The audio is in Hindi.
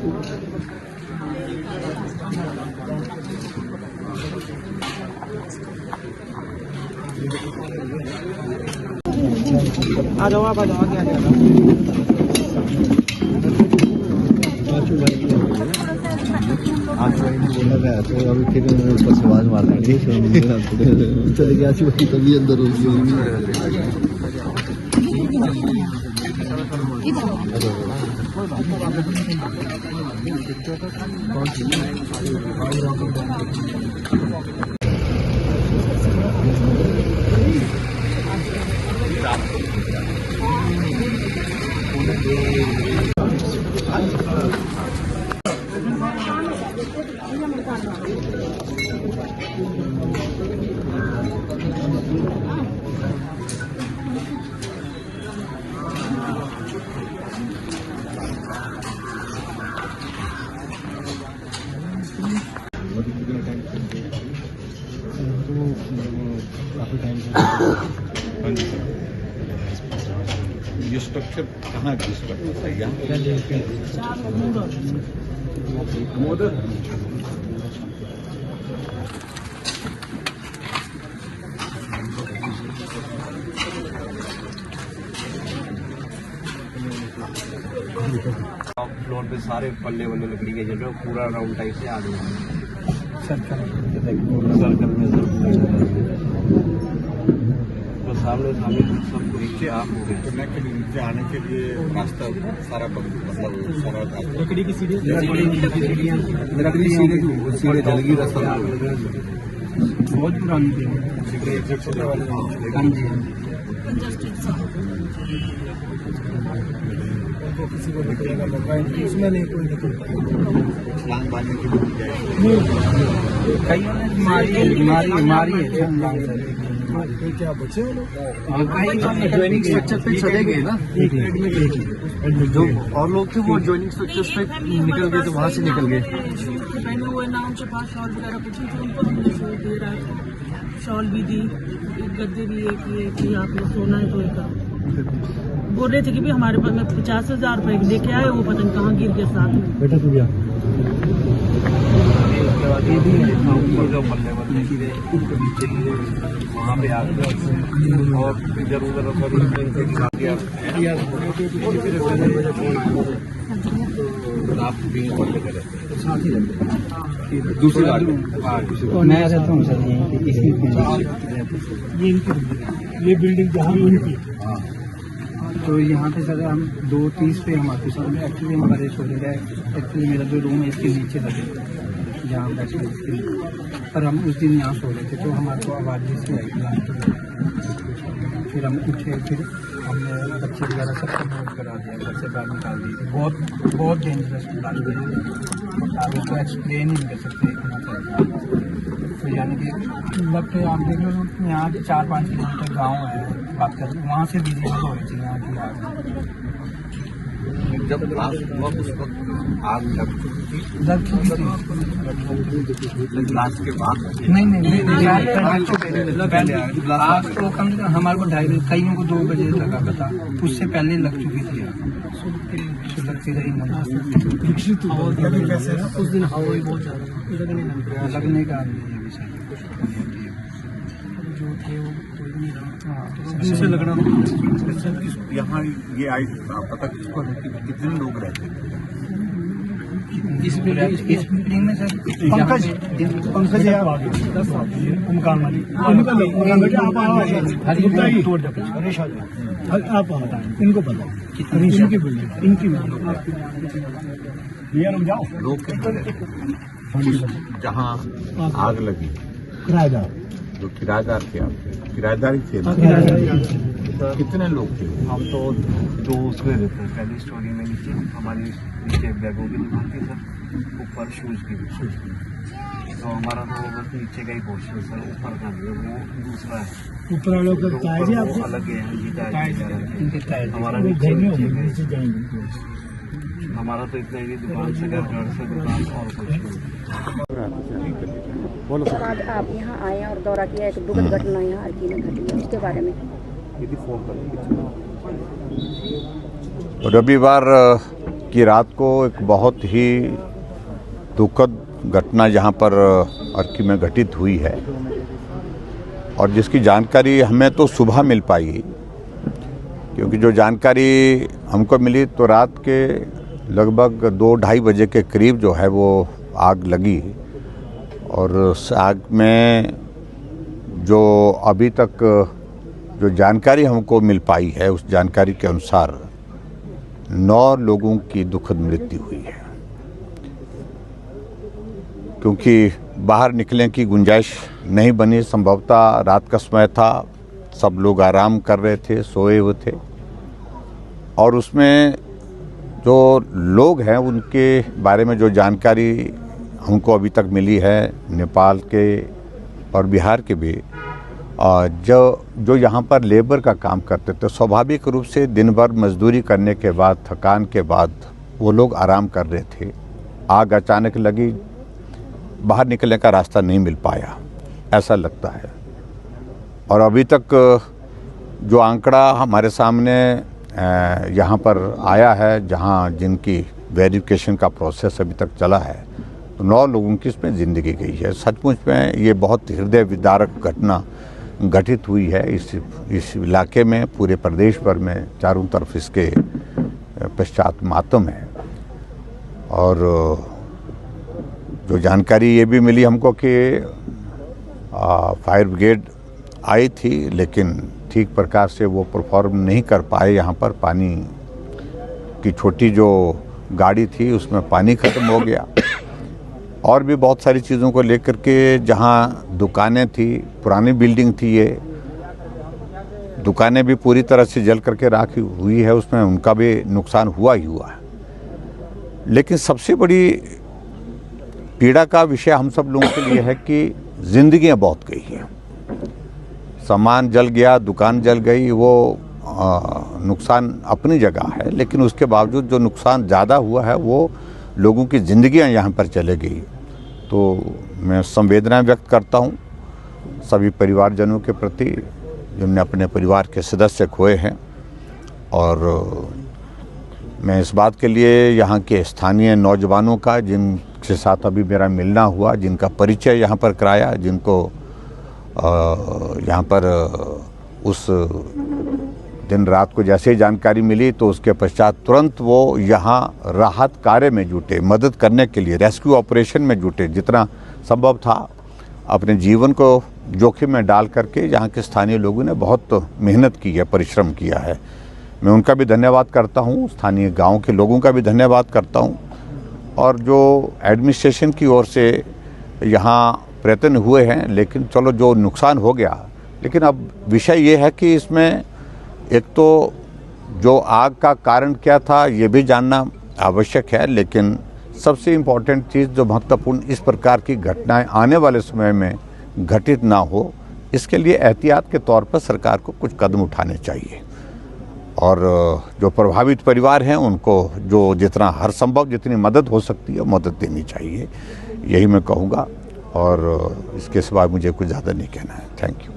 आ जाओ आप, आ जाओ आगे, आ जाओ। बोला गया तो अभी फिर ऊपर से आवाज मार देंगे चले गया तभी अंदर हो गई। ये स्ट्रक्चर कहाँ की स्ट्रक्चर है? यहाँ फ्लोर पे सारे पल्ले वल्ले लकड़ी के जल रहे, पूरा राउंड टाइप से आ गया सर्कल में तो सामने सब नीचे आप हो गए। के नीचे आने के लिए रास्ता सारा मतलब सारा लकड़ी की सीढ़ी, सीधे जल गई रास्ता बहुत पुरानी थी। हाँ जी, किसी को निकलेगा लगा इसमें नहीं कोई निकलता मारी है क्या बचे ज्वाइनिंग स्ट्रक्चर पे चले गए ना, जो और लोग थे वो ज्वाइनिंग स्ट्रक्चर पे निकल गए, तो वहाँ से निकल गए। पहने हुए ना उनके पास शॉल वगैरह कुछ नहीं थे, उनको हमने शॉल दे रहा था, शॉल भी दी, एक गद्दे भी एक ये कि आप लोग सोना है तो एक बोल रहे थे कि भी हमारे पास में 50,000 रुपए लेके आए, वो पता नहीं कहाँ गिर गया साथ में। बेटा तू गया वहाँ पे आ गए और इधर उधर आप दूसरी गाड़ी मैं रहता हूँ सर ये बिल्डिंग जहाँ उनकी, तो यहाँ पे सर हम 2:30 पे हम आते सर, एक्चुअली हमारे सो रहे हैं, एक्चुअली मेरा जो रूम है इसके नीचे लगे जहाँ बैठे इसके, पर हम उस दिन यहाँ सो रहे थे, तो हमारे को आवाज़ जैसी आई, फिर हम उठे, फिर हमने बच्चे वगैरह सबको नोट करा दिया, घर से बाहर निकाल दिए। बहुत डेंजरस बात है, आप उसको एक्सप्लेन ही नहीं कर सकते इतना चाहिए। तो यानी कि मतलब कि आप देख लो यहाँ 4-5 किलोमीटर गाँव है, बात कर वहाँ से विजिबल हो रही थी यहाँ की आग। जब ब्लास्ट हुआ उस वक्त आग लग चुकी थी, ब्लास्ट के बाद नहीं आग तो कम से कम हमारे को 2:30 कईयों को 2 बजे लगा था, उससे पहले लग चुकी थी आग, लगती रही उस दिन हवा भी बहुत ज़्यादा लगने का जो थे वो से लगना। यहाँ ये आई पता कितने लोग रहते थे इस बिल्डिंग में सर? पंकज है मकान मालिक, आप इनको पता इनकी बिल्डिंग लोग जहाँ आग लगी किराएदार, जो किराएदार थे, आपके किराएदार ही थे ना? कितने लोग थे? हम तो 2 उसमें रहते हैं, पहली स्टोरी में नीचे हमारी नीचे बैगों की दुकान थी सर, ऊपर शूज की तो हमारा तो बस नीचे का ही पोर्शन सर, ऊपर का नहीं, वो दूसरा है, ऊपर वालों का अलग है हमारा हमारा तो इतना ही दुकान से घर से दुकान और कुछ नहीं। बोलो सर, आज आप यहाँ आए और दौरा किया, एक दुखद घटना यहाँ हल्की में घटी है, उसके बारे में रविवार कि रात को एक बहुत ही दुखद घटना यहाँ पर अर्की में घटित हुई है और जिसकी जानकारी हमें तो सुबह मिल पाई, क्योंकि जो जानकारी हमको मिली तो रात के लगभग 2-2:30 बजे के करीब जो है वो आग लगी और उस आग में जो अभी तक जो जानकारी हमको मिल पाई है उस जानकारी के अनुसार 9 लोगों की दुखद मृत्यु हुई है, क्योंकि बाहर निकलने की गुंजाइश नहीं बनी। संभवतः रात का समय था, सब लोग आराम कर रहे थे, सोए हुए थे और उसमें जो लोग हैं उनके बारे में जो जानकारी हमको अभी तक मिली है नेपाल के और बिहार के भी, जो यहाँ पर लेबर का काम करते थे, स्वाभाविक रूप से दिन भर मजदूरी करने के बाद, थकान के बाद वो लोग आराम कर रहे थे। आग अचानक लगी, बाहर निकलने का रास्ता नहीं मिल पाया, ऐसा लगता है। और अभी तक जो आंकड़ा हमारे सामने यहाँ पर आया है, जहाँ जिनकी वेरिफिकेशन का प्रोसेस अभी तक चला है, तो 9 लोगों की इसमें ज़िंदगी गई है। सचमुच में ये बहुत हृदय विदारक घटना घटित हुई है इस इलाके में, पूरे प्रदेश भर में चारों तरफ इसके पश्चात मातम है। और जो जानकारी ये भी मिली हमको कि फायर ब्रिगेड आई थी, लेकिन ठीक प्रकार से वो परफॉर्म नहीं कर पाए। यहाँ पर पानी की छोटी जो गाड़ी थी उसमें पानी ख़त्म हो गया और भी बहुत सारी चीज़ों को लेकर के, जहाँ दुकानें थी, पुरानी बिल्डिंग थी, ये दुकानें भी पूरी तरह से जल करके राख हुई है, उसमें उनका भी नुकसान हुआ ही हुआ है। लेकिन सबसे बड़ी पीड़ा का विषय हम सब लोगों के लिए है कि जिंदगियां बहुत गई हैं। सामान जल गया, दुकान जल गई, वो नुकसान अपनी जगह है, लेकिन उसके बावजूद जो नुकसान ज़्यादा हुआ है वो लोगों की ज़िंदगियां यहाँ पर चले गई। तो मैं संवेदनाएं व्यक्त करता हूँ सभी परिवारजनों के प्रति जिनने अपने परिवार के सदस्य खोए हैं, और मैं इस बात के लिए यहाँ के स्थानीय नौजवानों का, जिनके साथ अभी मेरा मिलना हुआ, जिनका परिचय यहाँ पर कराया, जिनको यहाँ पर उस दिन रात को जैसे ही जानकारी मिली तो उसके पश्चात तुरंत वो यहाँ राहत कार्य में जुटे, मदद करने के लिए रेस्क्यू ऑपरेशन में जुटे, जितना संभव था अपने जीवन को जोखिम में डाल करके यहाँ के स्थानीय लोगों ने बहुत मेहनत की है, परिश्रम किया है। मैं उनका भी धन्यवाद करता हूँ, स्थानीय गांव के लोगों का भी धन्यवाद करता हूँ, और जो एडमिनिस्ट्रेशन की ओर से यहाँ प्रयत्न हुए हैं। लेकिन चलो, जो नुकसान हो गया, लेकिन अब विषय ये है कि इसमें एक तो जो आग का कारण क्या था ये भी जानना आवश्यक है, लेकिन सबसे इम्पॉर्टेंट चीज़ जो महत्वपूर्ण, इस प्रकार की घटनाएं आने वाले समय में घटित ना हो, इसके लिए एहतियात के तौर पर सरकार को कुछ कदम उठाने चाहिए। और जो प्रभावित परिवार हैं उनको जो जितना हर संभव जितनी मदद हो सकती है मदद देनी चाहिए, यही मैं कहूँगा। और इसके सिवा मुझे कुछ ज़्यादा नहीं कहना है। Thank you.